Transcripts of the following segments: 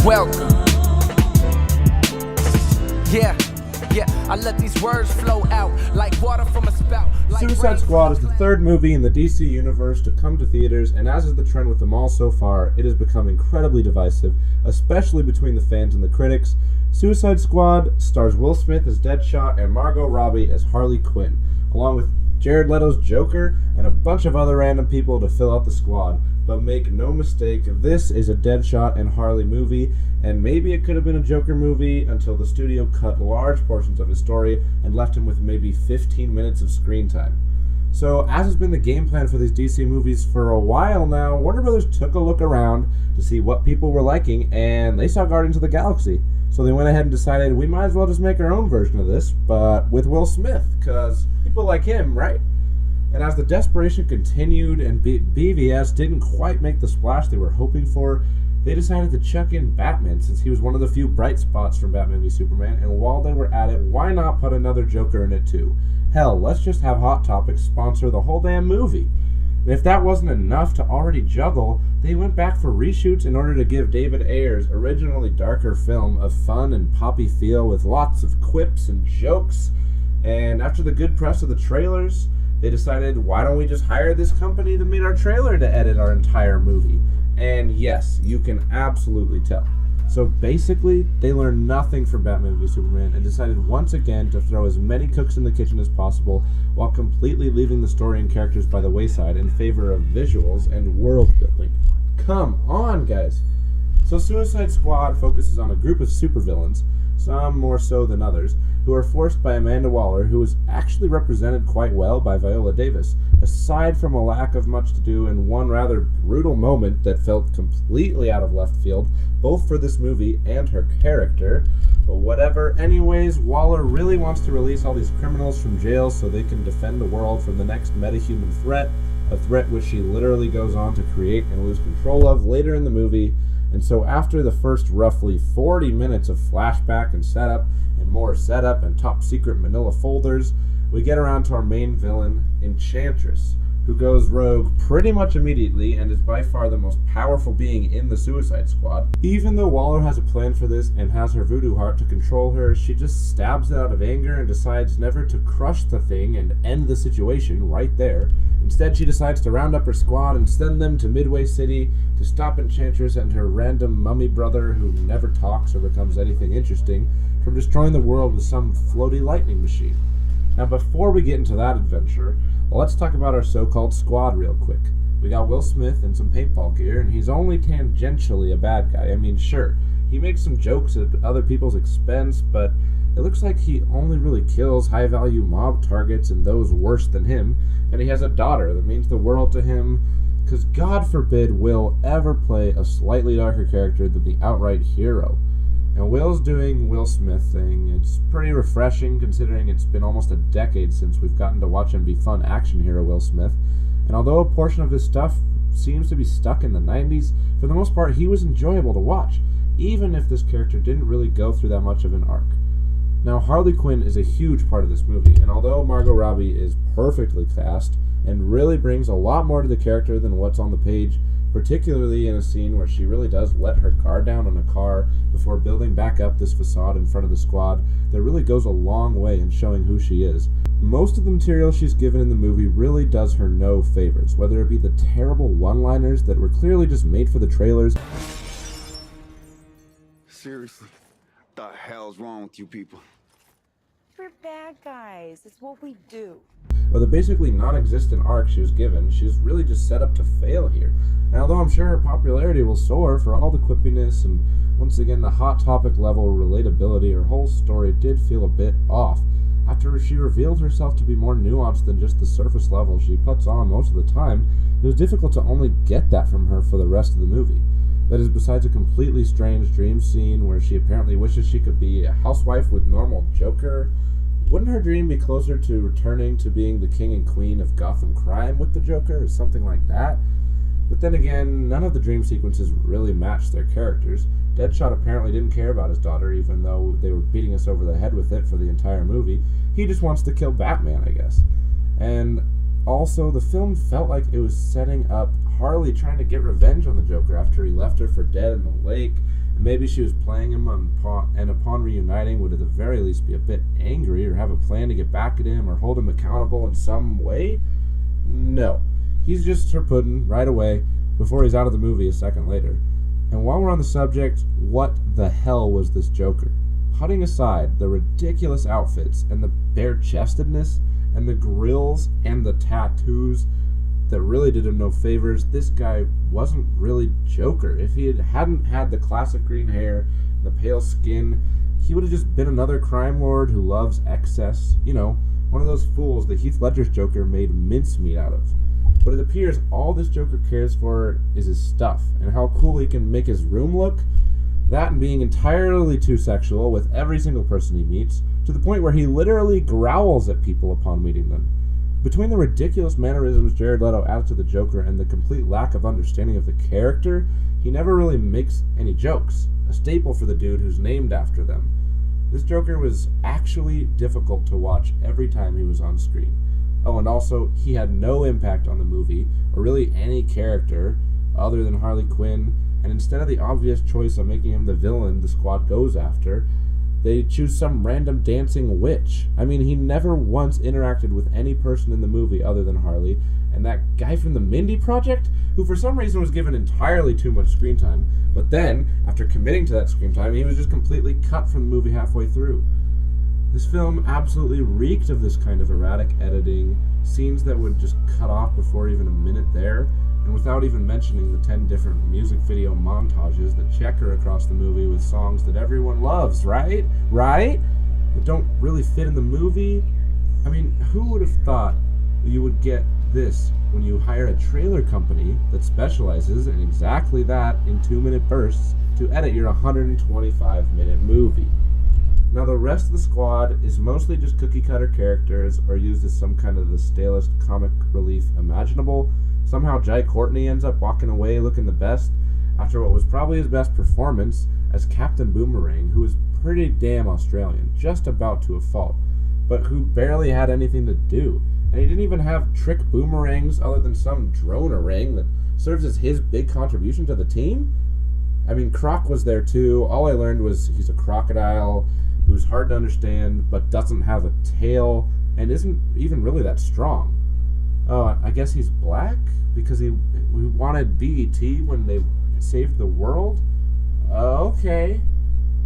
Welcome. Yeah, I let these words flow out like water from a spout. Suicide Squad is the third movie in the DC universe to come to theaters, and as is the trend with them all so far, it has become incredibly divisive, especially between the fans and the critics. Suicide Squad stars Will Smith as Deadshot and Margot Robbie as Harley Quinn, along with Jared Leto's Joker and a bunch of other random people to fill out the squad. But make no mistake, this is a Deadshot and Harley movie, and maybe it could have been a Joker movie until the studio cut large portions of his story and left him with maybe 15 minutes of screen time. So, as has been the game plan for these DC movies for a while now, Warner Bros. Took a look around to see what people were liking, and they saw Guardians of the Galaxy. So they went ahead and decided we might as well just make our own version of this, but with Will Smith, because people like him, right? And as the desperation continued and BvS didn't quite make the splash they were hoping for, they decided to chuck in Batman, since he was one of the few bright spots from Batman v Superman, and while they were at it, why not put another Joker in it too? Hell, let's just have Hot Topic sponsor the whole damn movie. And if that wasn't enough to already juggle, they went back for reshoots in order to give David Ayer's originally darker film a fun and poppy feel with lots of quips and jokes. And after the good press of the trailers, they decided, why don't we just hire this company that made our trailer to edit our entire movie? And yes, you can absolutely tell. So basically, they learned nothing from Batman v Superman and decided once again to throw as many cooks in the kitchen as possible while completely leaving the story and characters by the wayside in favor of visuals and world building. Come on, guys! So Suicide Squad focuses on a group of supervillains, some more so than others, who are forced by Amanda Waller, who was actually represented quite well by Viola Davis, aside from a lack of much to do and one rather brutal moment that felt completely out of left field, both for this movie and her character. But whatever. Anyways, Waller really wants to release all these criminals from jail so they can defend the world from the next metahuman threat, a threat which she literally goes on to create and lose control of later in the movie. And so after the first roughly 40 minutes of flashback and setup, and more setup and top secret manila folders, we get around to our main villain, Enchantress, who goes rogue pretty much immediately and is by far the most powerful being in the Suicide Squad. Even though Waller has a plan for this and has her voodoo heart to control her, she just stabs it out of anger and decides never to crush the thing and end the situation right there. Instead, she decides to round up her squad and send them to Midway City to stop Enchantress and her random mummy brother, who never talks or becomes anything interesting, from destroying the world with some floaty lightning machine. Now, before we get into that adventure, let's talk about our so-called squad real quick. We got Will Smith in some paintball gear, and he's only tangentially a bad guy. I mean, sure, he makes some jokes at other people's expense, but it looks like he only really kills high-value mob targets and those worse than him, and he has a daughter that means the world to him, because God forbid Will ever play a slightly darker character than the outright hero. And Will's doing Will Smith thing. It's pretty refreshing considering it's been almost a decade since we've gotten to watch him be fun action hero Will Smith. And although a portion of his stuff seems to be stuck in the 90s, for the most part he was enjoyable to watch, even if this character didn't really go through that much of an arc. Now, Harley Quinn is a huge part of this movie, and although Margot Robbie is perfectly cast and really brings a lot more to the character than what's on the page, particularly in a scene where she really does let her guard down on a car before building back up this facade in front of the squad, that really goes a long way in showing who she is. Most of the material she's given in the movie really does her no favors, whether it be the terrible one-liners that were clearly just made for the trailers. Seriously, what the hell's wrong with you people? We're bad guys. It's what we do. Or the basically non-existent arc she was given, she's really just set up to fail here. And although I'm sure her popularity will soar for all the quippiness and once again the hot topic level relatability, her whole story did feel a bit off. After she revealed herself to be more nuanced than just the surface level she puts on most of the time, it was difficult to only get that from her for the rest of the movie. That is, besides a completely strange dream scene where she apparently wishes she could be a housewife with normal Joker, wouldn't her dream be closer to returning to being the king and queen of Gotham crime with the Joker, or something like that? But then again, none of the dream sequences really matched their characters. Deadshot apparently didn't care about his daughter, even though they were beating us over the head with it for the entire movie. He just wants to kill Batman, I guess. And also, the film felt like it was setting up Harley trying to get revenge on the Joker after he left her for dead in the lake, Maybe she was playing him and upon reuniting would at the very least be a bit angry or have a plan to get back at him or hold him accountable in some way? No. He's just her puddin' right away before he's out of the movie a second later. And while we're on the subject, what the hell was this Joker? Putting aside the ridiculous outfits and the bare-chestedness and the grills and the tattoos that really did him no favors, this guy wasn't really Joker. If he hadn't had the classic green hair, the pale skin, he would have just been another crime lord who loves excess. You know, one of those fools that Heath Ledger's Joker made mincemeat out of. But it appears all this Joker cares for is his stuff and how cool he can make his room look. That and being entirely too sexual with every single person he meets, to the point where he literally growls at people upon meeting them. Between the ridiculous mannerisms Jared Leto adds to the Joker and the complete lack of understanding of the character, he never really makes any jokes, a staple for the dude who's named after them. This Joker was actually difficult to watch every time he was on screen. Oh, and also, he had no impact on the movie, or really any character, other than Harley Quinn, and instead of the obvious choice of making him the villain the squad goes after, they choose some random dancing witch. I mean, he never once interacted with any person in the movie other than Harley, and that guy from the Mindy Project, who for some reason was given entirely too much screen time, but then, after committing to that screen time, he was just completely cut from the movie halfway through. This film absolutely reeked of this kind of erratic editing, scenes that would just cut off before even a minute there, and without even mentioning the 10 different music video montages that checker across the movie with songs that everyone loves, right? That don't really fit in the movie. I mean, who would have thought you would get this when you hire a trailer company that specializes in exactly that in 2-minute bursts to edit your 125-minute movie? Now, the rest of the squad is mostly just cookie-cutter characters or used as some kind of the stalest comic relief imaginable. Somehow Jai Courtney ends up walking away looking the best after what was probably his best performance as Captain Boomerang, who was pretty damn Australian, just about to a fault, but who barely had anything to do. And he didn't even have trick boomerangs other than some drone-a-ring that serves as his big contribution to the team? I mean, Croc was there too. All I learned was he's a crocodile who's hard to understand but doesn't have a tail and isn't even really that strong. Oh, I guess he's black because we wanted BET when they saved the world? Okay.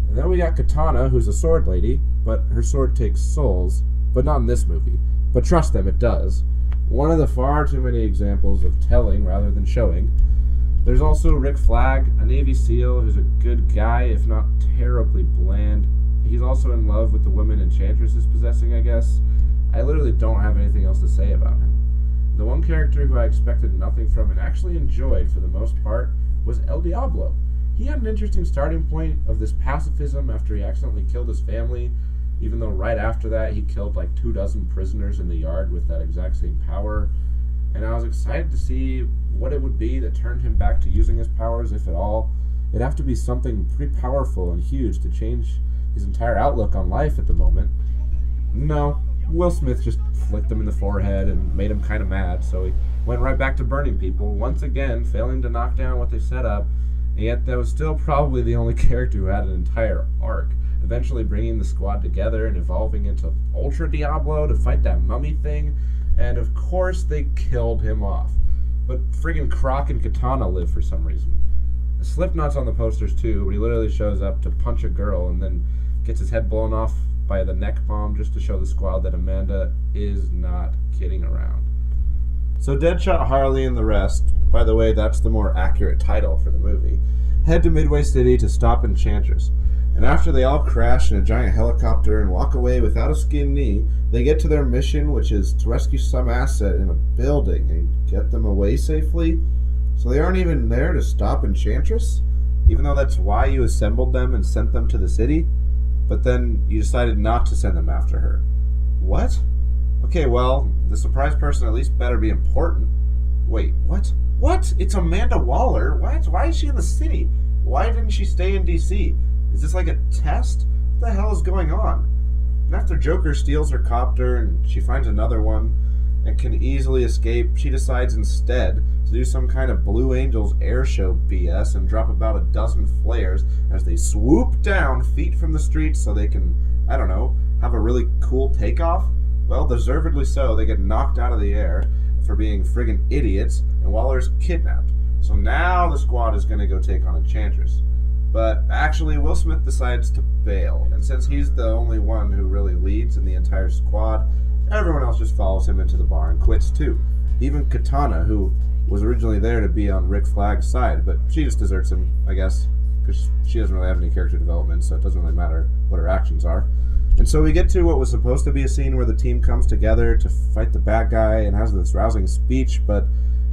And then we got Katana, who's a sword lady, but her sword takes souls, but not in this movie. But trust them, it does. One of the far too many examples of telling rather than showing. There's also Rick Flag, a Navy SEAL who's a good guy, if not terribly bland. He's also in love with the woman Enchantress is possessing, I guess. I literally don't have anything else to say about him. The one character who I expected nothing from and actually enjoyed for the most part was El Diablo. He had an interesting starting point of this pacifism after he accidentally killed his family, even though right after that he killed like 24 prisoners in the yard with that exact same power. And I was excited to see what it would be that turned him back to using his powers, if at all. It'd have to be something pretty powerful and huge to change his entire outlook on life at the moment. No, Will Smith just flicked him in the forehead and made him kind of mad, so he went right back to burning people, once again failing to knock down what they set up, and yet that was still probably the only character who had an entire arc, eventually bringing the squad together and evolving into Ultra Diablo to fight that mummy thing, and of course they killed him off. But friggin' Croc and Katana live for some reason. Slipknot's on the posters too, but he literally shows up to punch a girl and then gets his head blown off by the neck bomb just to show the squad that Amanda is not kidding around. So Deadshot, Harley, and the rest, by the way, that's the more accurate title for the movie, head to Midway City to stop Enchantress. And after they all crash in a giant helicopter and walk away without a skinned knee, they get to their mission, which is to rescue some asset in a building and get them away safely. So they aren't even there to stop Enchantress, even though that's why you assembled them and sent them to the city? But then you decided not to send them after her. What? Okay, well, the surprise person at least better be important. Wait, what? What? It's Amanda Waller? What? Why is she in the city? Why didn't she stay in D.C.? Is this like a test? What the hell is going on? And after Joker steals her copter and she finds another one, and can easily escape, she decides instead to do some kind of Blue Angels air show BS and drop about a dozen flares as they swoop down feet from the streets so they can, I don't know, have a really cool takeoff. Well, deservedly so, they get knocked out of the air for being friggin' idiots, and Waller's kidnapped. So now the squad is going to go take on Enchantress. But actually, Will Smith decides to bail, and since he's the only one who really leads in the entire squad, everyone else just follows him into the bar and quits too. Even Katana, who was originally there to be on Rick Flag's side, but she just deserts him, I guess, because she doesn't really have any character development, so it doesn't really matter what her actions are. And so we get to what was supposed to be a scene where the team comes together to fight the bad guy and has this rousing speech, but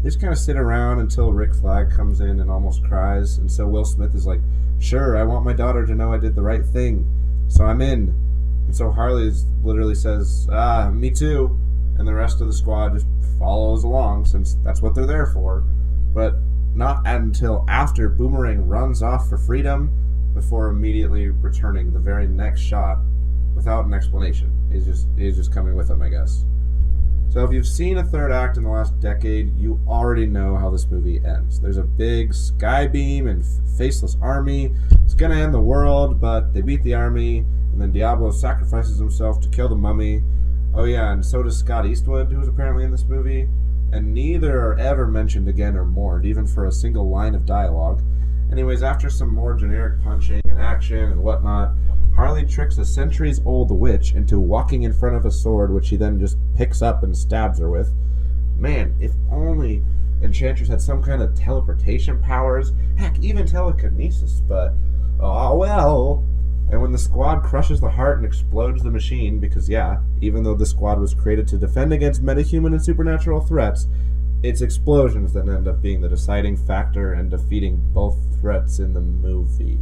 they just kind of sit around until Rick Flag comes in and almost cries. And so Will Smith is like, sure, I want my daughter to know I did the right thing, so I'm in. And so Harley literally says, me too. And the rest of the squad just follows along, since that's what they're there for. But not until after Boomerang runs off for freedom, before immediately returning the very next shot without an explanation. He's just coming with him, I guess. So if you've seen a third act in the last decade, you already know how this movie ends. There's a big sky beam and faceless army. It's gonna end the world, but they beat the army, and then Diablo sacrifices himself to kill the mummy. Oh yeah, and so does Scott Eastwood, who's apparently in this movie, and neither are ever mentioned again or mourned, even for a single line of dialogue. Anyways, after some more generic punching and action and whatnot, Harley tricks a centuries-old witch into walking in front of a sword, which she then just picks up and stabs her with. Man, if only Enchantress had some kind of teleportation powers, heck, even telekinesis, but oh well. And when the squad crushes the heart and explodes the machine, because yeah, even though the squad was created to defend against metahuman and supernatural threats, it's explosions that end up being the deciding factor and defeating both threats in the movie.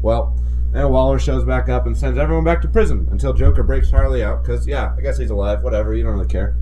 Well, and Waller shows back up and sends everyone back to prison until Joker breaks Harley out, because, yeah, I guess he's alive, whatever, you don't really care.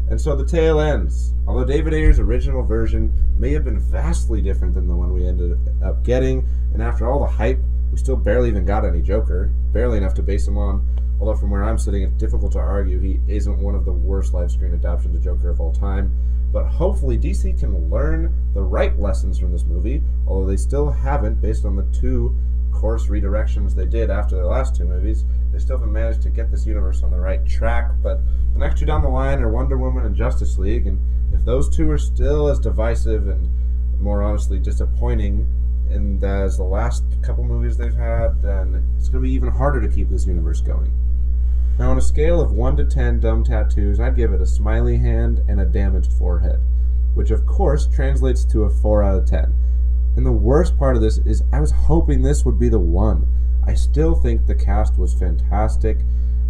And so the tale ends. Although David Ayer's original version may have been vastly different than the one we ended up getting, and after all the hype, we still barely even got any Joker, barely enough to base him on, although from where I'm sitting, it's difficult to argue he isn't one of the worst live screen adaptations of Joker of all time. But hopefully DC can learn the right lessons from this movie, although they still haven't, based on the two course redirections they did after their last two movies. They still haven't managed to get this universe on the right track, but the next two down the line are Wonder Woman and Justice League, and if those two are still as divisive and, more honestly, disappointing as the last couple movies they've had, then it's going to be even harder to keep this universe going. Now, on a scale of 1 to 10 dumb tattoos, I'd give it a smiley hand and a damaged forehead, which of course translates to a 4 out of 10. And the worst part of this is I was hoping this would be the one. I still think the cast was fantastic,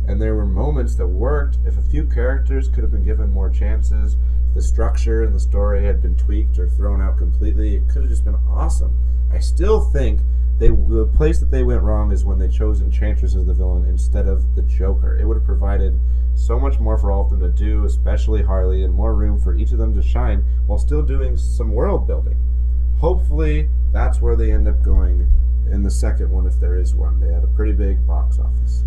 and there were moments that worked. If a few characters could have been given more chances, if the structure and the story had been tweaked or thrown out completely, it could have just been awesome. I still think the place that they went wrong is when they chose Enchantress as the villain instead of the Joker. It would have provided so much more for all of them to do, especially Harley, and more room for each of them to shine while still doing some world building. Hopefully, that's where they end up going in the second one, if there is one. They had a pretty big box office.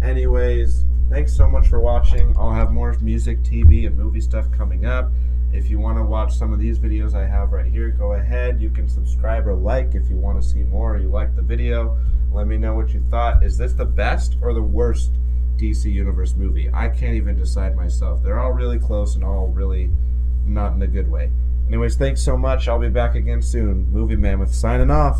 Anyways, thanks so much for watching. I'll have more music, TV, and movie stuff coming up. If you want to watch some of these videos I have right here, go ahead. You can subscribe or like if you want to see more or you like the video. Let me know what you thought. Is this the best or the worst DC Universe movie? I can't even decide myself. They're all really close and all really not in a good way. Anyways, thanks so much. I'll be back again soon. Movie Mammoth signing off.